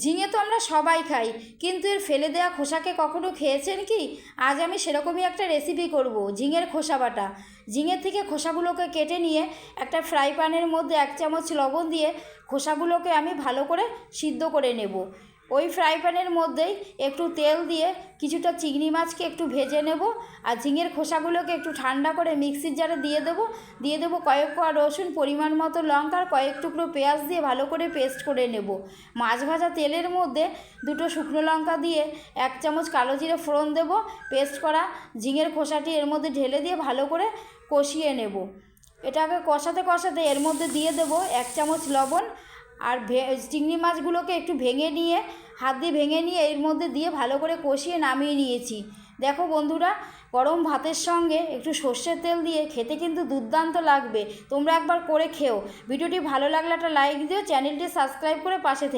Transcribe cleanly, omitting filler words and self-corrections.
ঝিঙে তো আমরা সবাই খাই, কিন্তু এর ফেলে দেওয়া খোসাকে কখনো খেয়েছেন কি? আজ আমি সেরকমই একটা রেসিপি করব, ঝিঙের খোসা বাটা। ঝিঙের থেকে খোসাগুলোকে কেটে নিয়ে একটা ফ্রাই প্যানের মধ্যে 1 চামচ লবণ দিয়ে খোসাগুলোকে আমি ভালো করে সিদ্ধ করে নেব। ওই ফ্রাই প্যানের মধ্যেই একটু তেল দিয়ে কিছুটা চিংড়ি মাছকে একটু ভেজে নেব, আর ঝিঙের খোসাগুলোকে একটু ঠান্ডা করে মিক্সির জারে দিয়ে দেবো কয়েক কোয়া রসুন, পরিমাণ মতো লঙ্কা আর কয়েক টুকরো পেঁয়াজ দিয়ে ভালো করে পেস্ট করে নেব। মাছ ভাজা তেলের মধ্যে 2টো শুকনো লঙ্কা দিয়ে 1 চামচ কালো জিরে ফোড়ন দেব, পেস্ট করা ঝিঙের খোসাটি এর মধ্যে ঢেলে দিয়ে ভালো করে কষিয়ে নেব। এটাকে কষাতে কষাতে এর মধ্যে দিয়ে দেব 1 চামচ লবণ, আর চিংড়ি মাছগুলোকে একটু হাত দিয়ে ভেঙে নিয়ে এর মধ্যে দিয়ে ভালো করে কষিয়ে নামিয়ে নিয়েছি। দেখো বন্ধুরা, গরম ভাতের সঙ্গে একটু সর্ষের তেল দিয়ে খেতে কিন্তু দুর্দান্ত লাগবে। তোমরা একবার করে খেও। ভিডিওটি ভালো লাগলে একটা লাইক দিও, চ্যানেলটি সাবস্ক্রাইব করে পাশে থেকো।